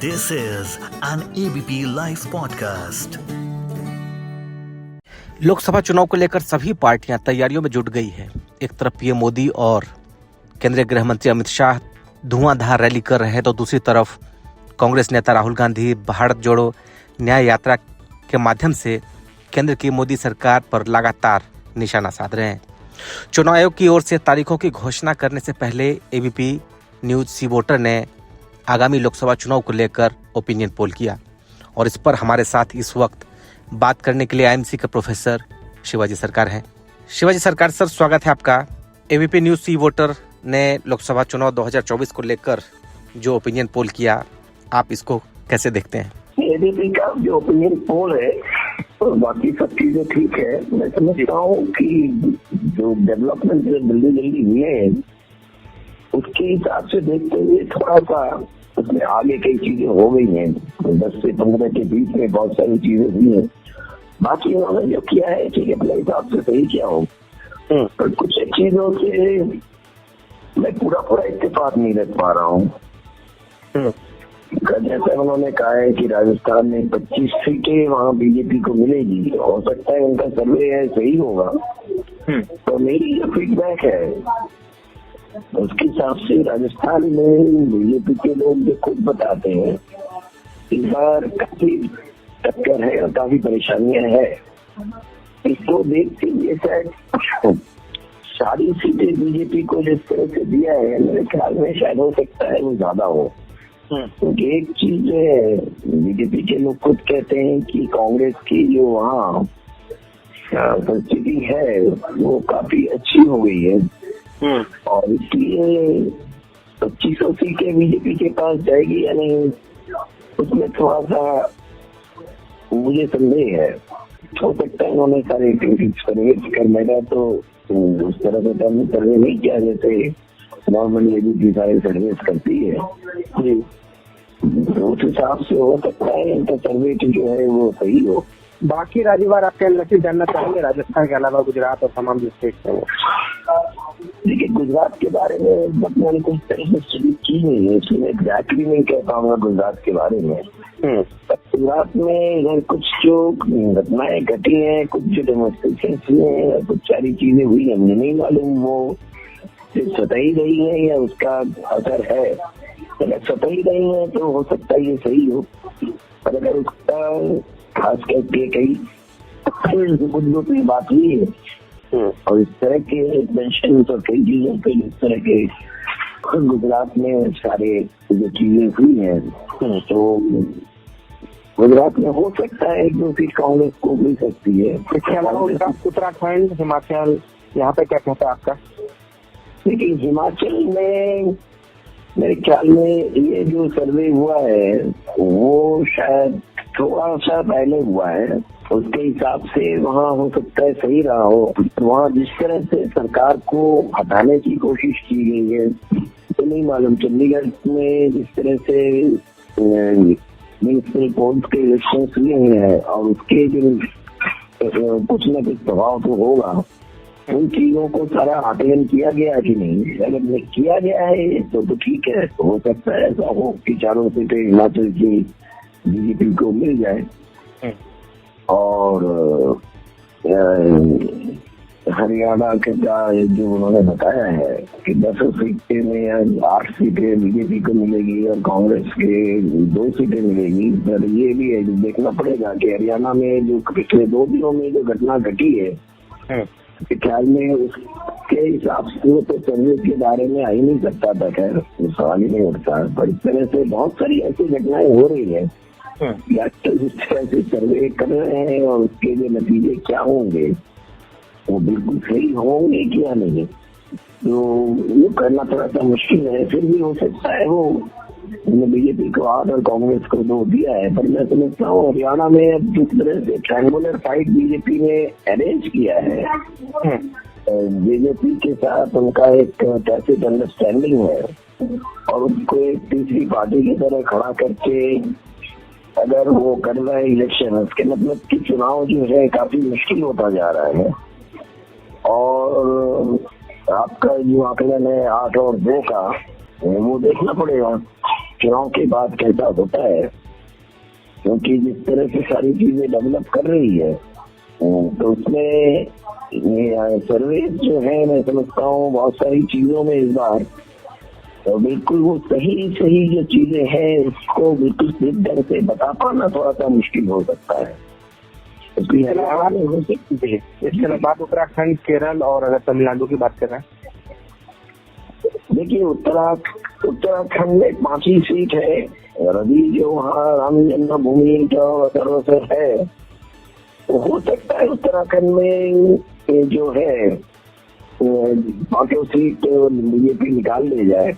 This is an ABP Live podcast. Lok Sabha चुनाव को लेकर सभी पार्टियां तैयारियों में जुट गई है। एक तरफ पीएम मोदी और केंद्रीय गृह मंत्री अमित शाह धुआंधार रैली कर रहे हैं, तो दूसरी तरफ कांग्रेस नेता राहुल गांधी भारत जोड़ो न्याय यात्रा के माध्यम से केंद्र की मोदी सरकार पर लगातार निशाना साध रहे हैं। चुनाव आयोग की ओर से तारीखों की घोषणा करने से पहले एबीपी न्यूज सी वोटर ने आगामी लोकसभा चुनाव को लेकर ओपिनियन पोल किया और इस पर हमारे साथ इस वक्त बात करने के लिए आईएमसी के प्रोफेसर शिवाजी सरकार हैं। शिवाजी सरकार सर, स्वागत है आपका। एबीपी न्यूज सी वोटर ने लोकसभा चुनाव 2024 को लेकर जो ओपिनियन पोल किया, आप इसको कैसे देखते हैं? एबीपी का जो ओपिनियन पोल है और बाकी सब चीजें ठीक है। मैं समझता हूँ कि जो डेवलपमेंट जल्दी हुए हैं उसके हिसाब से देखते हुए थोड़ा सा उसमें आगे कई चीजें हो गई हैं। 10 से 15 के बीच में बहुत सारी चीजें हुई हैं। बाकी उन्होंने जो किया है ठीक है, अपने हिसाब से सही किया हो, पर कुछ चीजों से मैं पूरा इत्तेफाक नहीं रख पा रहा हूँ। जैसे उन्होंने कहा है कि राजस्थान में 25 सीटें वहाँ बीजेपी को मिलेगी, हो सकता है उनका सर्वे है सही होगा। तो मेरी जो फीडबैक है उसके हिसाब से राजस्थान में बीजेपी के लोग जो खुद बताते हैं इस बार काफी टक्कर है और काफी परेशानियां हैं। इसको देखते हुए शायद सारी सीटें बीजेपी को जिस तरह से दिया है, मेरे ख्याल में शायद हो सकता है वो ज्यादा हो। क्योंकि एक चीज जो है, बीजेपी के लोग खुद कहते हैं कि कांग्रेस की जो वहाँ परिस्थिति है वो काफी अच्छी हो गई है और इसलिए 2500 सीटें बीजेपी के पास जाएगी या नहीं, उसमें थोड़ा सा मुझे संदेह है। हो सकता है उन्होंने सारे सर्वे कर लेगा तो उस तरह से सर्वे नहीं किया जैसे नॉर्मली एबीपी सारे सर्विस करती है। तो उस हिसाब से हो सकता है इनका सर्वे जो है वो सही हो। बाकी राज्यवार आपके नतीजे जानना चाहेंगे, राजस्थान के अलावा गुजरात और तमाम जो स्टेट है। देखिए, गुजरात के बारे में मैंने कुछ तरह से स्टडी की नहीं है, इसलिए एग्जैक्टली नहीं कह पाऊंगा गुजरात के बारे में। गुजरात में इधर कुछ जो घटनाएं घटी हैं, कुछ जो डेमोन्स्ट्रेशन हुए हैं, कुछ सारी चीजें हुई है, मुझे नहीं मालूम वो सतही रही है या उसका असर है। अगर सतही रही है तो हो सकता है ये सही हो, पर अगर उसका खास करके कई मुद्दों पे बात हुई है और इस तरह के पेंशन और कई चीजों पे इस तरह के गुजरात में सारे जो चीजें हुई हैं तो गुजरात में हो सकता है एक दो सीट कांग्रेस को मिल सकती है। इसके अलावा उत्तराखंड, हिमाचल, यहाँ पे क्या कहता है आपका? लेकिन हिमाचल में मेरे ख्याल में ये जो सर्वे हुआ है वो शायद थोड़ा सा पहले हुआ है, उसके हिसाब से वहाँ हो सकता है सही रहा हो। वहाँ जिस तरह से सरकार को हटाने की कोशिश की गई है तो नहीं मालूम। चंडीगढ़ में जिस तरह से म्यूनिसिपल बोर्ड के इलेक्शन हुए हैं और उसके जो कुछ न कुछ प्रभाव तो होगा, उन चीजों को सारा आकलन किया गया कि नहीं। अगर किया गया है तो ठीक है, तो हो सकता है ऐसा हो कि चारों सीटें हिमाचल की बीजेपी को मिल जाए और हरियाणा के जो उन्होंने बताया है कि 10 सीटें में या 8 सीटें बीजेपी को मिलेगी और कांग्रेस के 2 सीटें मिलेगी। पर ये भी है देखना पड़ेगा कि हरियाणा में जो पिछले 2 दिनों में जो घटना घटी है ख्याल में उसके हिसाब से वो तो सर्वे के बारे में आ ही नहीं सकता था। खैर सवाल ही नहीं उठता, पर इस तरह से बहुत सारी ऐसी घटनाएं हो रही है जिस तरह से सर्वे कर रहे हैं और उसके जो नतीजे क्या होंगे वो बिल्कुल सही होंगे कि या नहीं, तो वो करना थोड़ा सा मुश्किल है। फिर भी हो सकता है वो बीजेपी को 8 और कांग्रेस को 2 दिया है। पर मैं समझता हूँ हरियाणा में अब जिस तरह से ट्रायंगुलर फाइट बीजेपी ने अरेंज किया है, बीजेपी के साथ उनका एक टैसिट अंडरस्टैंडिंग है और उसको एक तीसरी पार्टी की तरह खड़ा करके अगर वो कर रहा है इलेक्शन, उसके मतलब कि चुनाव जो है काफी मुश्किल होता जा रहा है। और आपका जो आकलन है 8 और 2 का, वो देखना पड़ेगा चुनाव के बाद कैसा होता है, क्योंकि जिस तरह से सारी चीजें डेवलप कर रही है तो उसमें सर्वे जो है, मैं समझता हूँ बहुत सारी चीजों में इस बार तो बिल्कुल वो सही जो चीजें हैं उसको बिल्कुल ठीक ढंग से बता पाना थोड़ा सा मुश्किल हो सकता है। इसके बाद उत्तराखंड, केरल और अगर तमिलनाडु की बात कर रहे हैं, देखिए उत्तराखंड में 5 ही सीट है और अभी जो वहाँ राम जन्मभूमि का सर्वस्व है, तो हो सकता है उत्तराखंड में जो है 5 सीट बीजेपी निकाल ले जाए,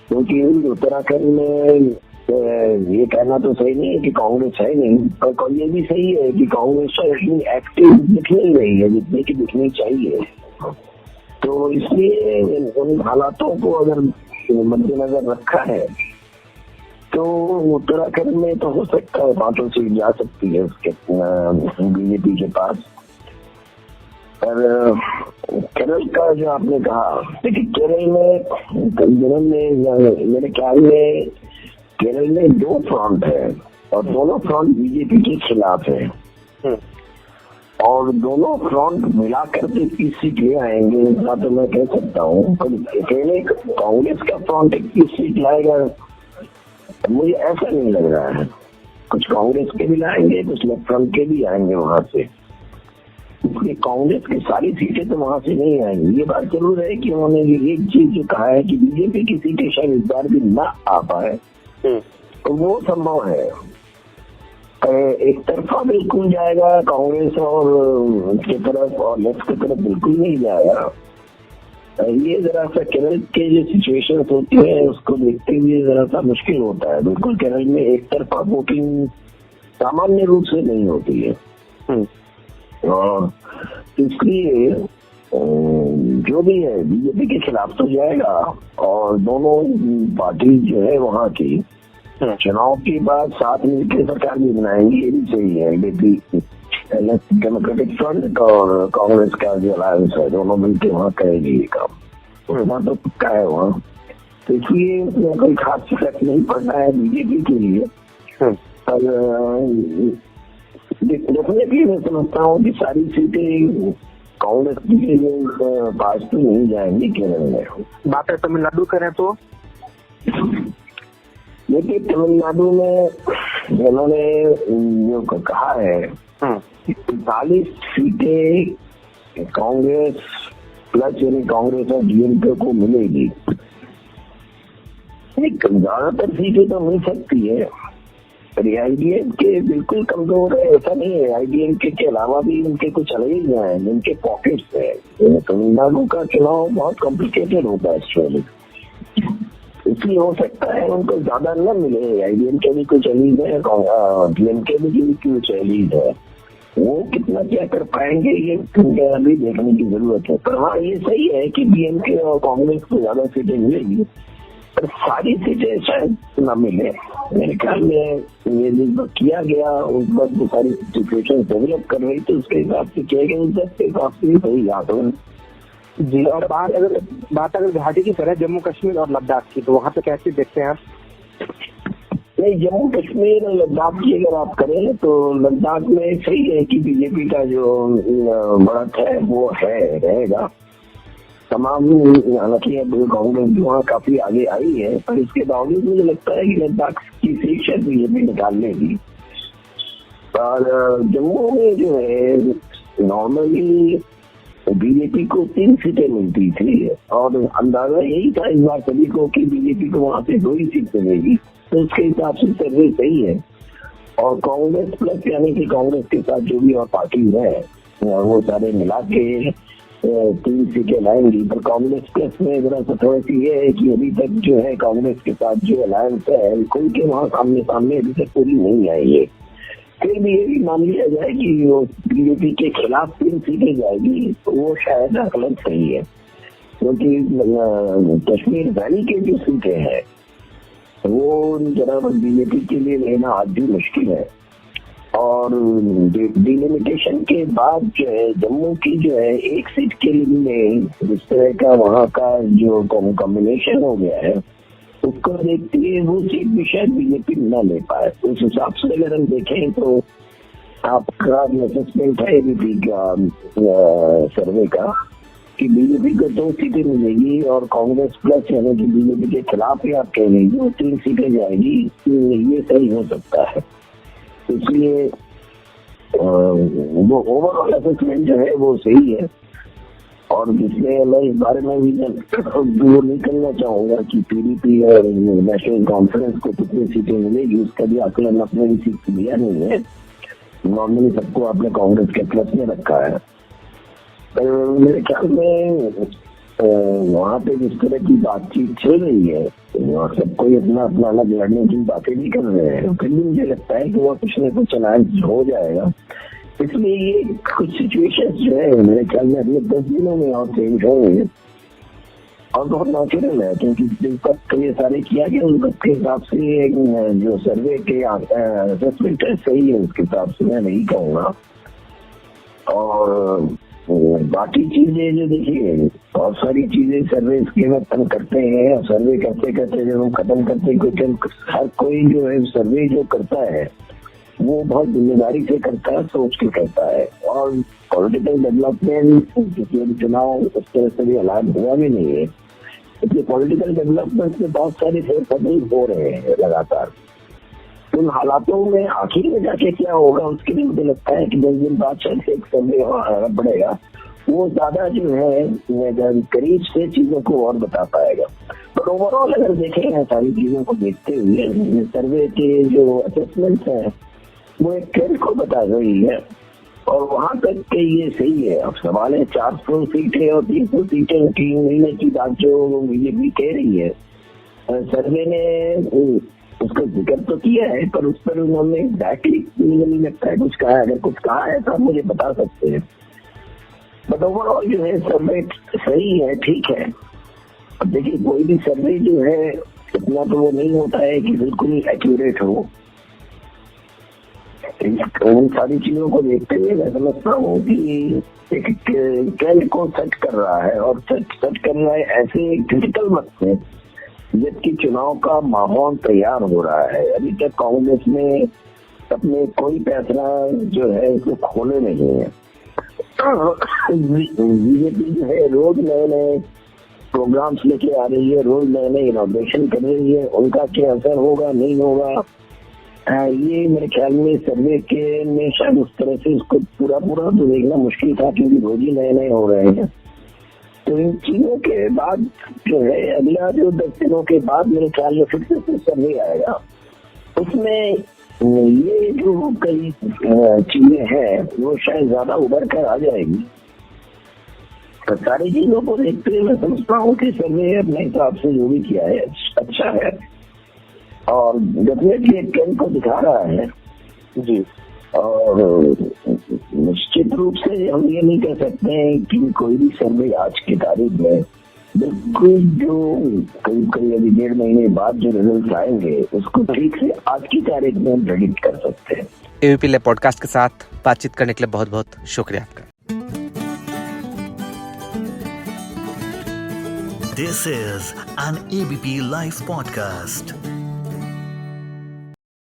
क्योंकि उत्तराखंड में ये कहना तो सही नहीं है कि कांग्रेस है नहीं, पर ये भी सही है कि कांग्रेस इतनी एक्टिव दिख नहीं रही है जितनी की दिखनी चाहिए। तो इसलिए उन हालातों को अगर मद्देनजर रखा है तो उत्तराखंड में तो हो सकता है 5 सीट जा सकती है उसके बीजेपी के पास। पर केरल का जो आपने कहा, देखिए केरल में मेरे ख्याल में केरल में 2 फ्रंट है और दोनों फ्रंट बीजेपी के खिलाफ है और दोनों फ्रंट मिलाकर के 30 सीट ले आएंगे, इतना तो मैं कह सकता हूँ। अकेले कांग्रेस का फ्रंट 21 सीट लाएगा मुझे ऐसा नहीं लग रहा है। कुछ कांग्रेस के भी लाएंगे, कुछ लेफ्ट फ्रंट के भी आएंगे वहां से, इसलिए कांग्रेस की सारी सीटें तो वहां से नहीं आएंगी। ये बात जरूर है कि उन्होंने एक चीज जो कहा है कि बीजेपी की सीटें शायद इस बार भी ना आ पाए, तो वो संभव है। एक तरफा बिल्कुल जाएगा कांग्रेस और की तरफ और लेफ्ट की तरफ बिल्कुल नहीं जाएगा। ये जरा सा केरल के जो सिचुएशन होती है उसको देखते हुए जरा सा मुश्किल होता है। बिल्कुल केरल में एक तरफा वोटिंग सामान्य रूप से नहीं होती है और इसलिए जो भी है बीजेपी के खिलाफ तो जाएगा और दोनों पार्टी जो है वहाँ की चुनाव के बाद साथ मिलकर सरकार भी बनाएंगी, ये भी सही है। डेमोक्रेटिक फ्रंट और कांग्रेस का जो अलायंस है दोनों मिलकर वहाँ करेगी ये काम, वहाँ तो पक्का है वहाँ। तो इसलिए कोई खास इफेक्ट नहीं पड़ना है बीजेपी के लिए। डेफिनेटली मैं समझता हूँ कि सारी सीटें कांग्रेस की पास तो नहीं जाएंगी केरल में। बात है तमिलनाडु करें तो देखिए तमिलनाडु में उन्होंने जो कहा है 40 सीटें कांग्रेस प्लस यानी कांग्रेस और डीएमके को मिलेगी। ज्यादातर सीटें तो मिल सकती है, पर आईडीएमके बिल्कुल कमजोर है ऐसा नहीं है। आईडीएमके के अलावा भी उनके कुछ अलग ही हैं, उनके पॉकेट्स है। तमिलनाडु का चुनाव बहुत कॉम्प्लिकेटेड होता है एक्चुअली, इसलिए हो सकता है उनको ज्यादा न मिले। आईडीएमके भी कुछ एलीज है, डीएमके भी कुछ एलीज है, वो कितना क्या कर पाएंगे ये अभी देखने की जरूरत है। पर हाँ ये सही है कि डीएमके और कांग्रेस को ज्यादा सीटें मिलेगी, पर सारी सीटें शायद न मिले। मेरे ख्याल में ये जो किया गया उस वक्त जो सारी सिचुएशन डेवलप कर रही थी उसके हिसाब से किया गया, उसके हिसाब से सही आंकलन जी। और बात अगर घाटी की तरह जम्मू कश्मीर और लद्दाख की, तो वहाँ पे कैसे देखते हैं आप? नहीं, जम्मू कश्मीर और लद्दाख की अगर आप करें तो लद्दाख में सही है कि बीजेपी का जो बढ़त है वो है रहेगा तमाम। हालांकि अब कांग्रेस भी वहाँ काफी आगे आई है, पर इसके बावजूद मुझे लगता है कि लद्दाख की सीट शायद बीजेपी निकाल लेगी। और जम्मू में जो है नॉर्मली बीजेपी को 3 सीटें मिलती थी और अंदाजा यही था इस बार सभी को कि बीजेपी को वहां से 2 ही सीट मिलेगी, तो उसके हिसाब से सर्वे सही है। और कांग्रेस प्लस यानी कि कांग्रेस के साथ जो भी और पार्टी है वो सारे मिला के 3 सीटें लाएंगी। पर कांग्रेस प्लस में जरा सा थोड़ा सी ये है कि अभी तक जो है कांग्रेस के साथ जो अलायंस है खुल के वहाँ सामने अभी तक पूरी नहीं आई है। फिर भी ये भी मान लिया जाए कि वो बीजेपी के खिलाफ 3 सीटें जाएगी, तो वो शायद आकलन सही है, क्योंकि कश्मीर वैली के जो सीटें हैं वो जरा बीजेपी के लिए लेना आज भी मुश्किल है। और डिलिमिटेशन के बाद जो है जम्मू की जो है 1 सीट के लिए जिस तरह का वहाँ का जो कॉम्बिनेशन हो गया है उसको देखते हुए वो सीट भी शायद बीजेपी न ले पाए। उस हिसाब से अगर हम देखें तो आपका असेसमेंट है एबीपी का सर्वे का कि बीजेपी को 2 सीटें मिलेगी और कांग्रेस प्लस यानी कि बीजेपी के खिलाफ ही आप कह लीजिए वो 3 सीटें जाएगी, ये सही हो सकता है। इसलिए वो ओवरऑल असेसमेंट जो है वो सही है। और जिसमें मैं इस बारे में भी वो नहीं करना चाहूंगा कि पीडीपी और नेशनल कॉन्फ्रेंस को कितनी सीटें मिलेगी उसका भी आकलन अपने भी सीट दिया नहीं है। नॉर्मली सबको आपने कांग्रेस के प्लस में रखा है। मेरे ख्याल में वहाँ पे जिस तरह की बातचीत चल रही है और सब कोई अपना अपना अलग लड़ने की बातें भी कर रहे हैं, फिर भी मुझे लगता है कि वो कुछ न कुछ अलायंस हो जाएगा। इसलिए ये कुछ सिचुएशन जो है मेरे ख्याल में अगले 10 दिनों में और चेंज होंगे और बहुत नेचुरल है, क्योंकि जिन तक ये सारे किया गया उन तक के हिसाब से जो सर्वे के असेसमेंट है सही है, उसके हिसाब से मैं नहीं कहूँगा। और बाकी चीजें जो देखिए बहुत सारी चीजें सर्वे के में हम करते हैं और सर्वे करते करते जब हम खत्म करते हैं क्योंकि हर कोई जो है सर्वे जो करता है वो बहुत जिम्मेदारी से करता है, सोच के करता है। और पॉलिटिकल डेवलपमेंट किसी भी चुनाव उस तरह से भी हालात हुआ भी नहीं है, इसलिए पॉलिटिकल डेवलपमेंट में बहुत सारे फेरबदल हो रहे हैं लगातार। उन हालातों में आखिर में जाके क्या होगा उसके लिए मुझे लगता है कि 10 दिन बाद शायद एक सर्वे आना पड़ेगा, वो ज्यादा जो है करीब से चीजों को और बता पाएगा। पर ओवरऑल अगर देखें सारी चीजों को देखते हुए सर्वे के जो असेसमेंट है वो एक ट्रेंड को बता रही है और वहां तक के ये सही है। अब सवाल है 400 सीटें और 300 सीटें की मिलने की बात जो बीजेपी कह रही है, सर्वे ने उसका जिक्र तो किया है पर उस पर उन्होंने एग्जैक्टली नहीं लगता है कुछ कहा है। अगर कुछ कहा है तो आप मुझे बता सकते हैं। बट ओवरऑल जो है सर्वे सही है, ठीक है। अब देखिए कोई भी सर्वे जो है इतना तो वो नहीं होता है कि बिल्कुल एक्यूरेट हो। उन सारी चीजों को देखते हुए मैं समझता हूँ कि एक ट्रेंड को सेट कर रहा है और सेट कर रहा है ऐसे क्रिटिकल वक्त में जबकि चुनाव का माहौल तैयार हो रहा है। अभी तक कांग्रेस ने अपने कोई फैसला जो है उसको खोले नहीं है। बीजेपी जो है रोज नए नए प्रोग्राम्स लेके आ रही है, रोज नए नए इनोवेशन कर रही है। उनका क्या असर होगा नहीं होगा ये मेरे ख्याल में सर्वे के में शायद उस तरह से उसको पूरा तो देखना मुश्किल था क्योंकि रोज ही नए नए हो रहे हैं। तो इन चीजों के बाद जो है अगला जो 10 दिनों के बाद मेरे ख्याल में फिर से सर्वे आएगा, उसमें ये जो कई चीजें हैं वो शायद ज्यादा उभर कर आ जाएगी। तो सारी चीजों को देखते हुए मैं समझता हूँ कि सर्वे अपने हिसाब से जो भी किया है अच्छा है और डेफिनेटली एक ट्रेंड को दिखा रहा है जी। और निश्चित रूप से हम ये नहीं कह सकते हैं कि कोई भी सर्वे आज की तारीख में बिल्कुल जो करीब अभी 1.5 महीने बाद जो रिजल्ट आएंगे उसको ठीक से आज की तारीख में हम प्रेडिक्ट कर सकते हैं। एबीपी लाइव पॉडकास्ट के साथ बातचीत करने के लिए बहुत बहुत शुक्रिया आपका। This is an ABP Live podcast.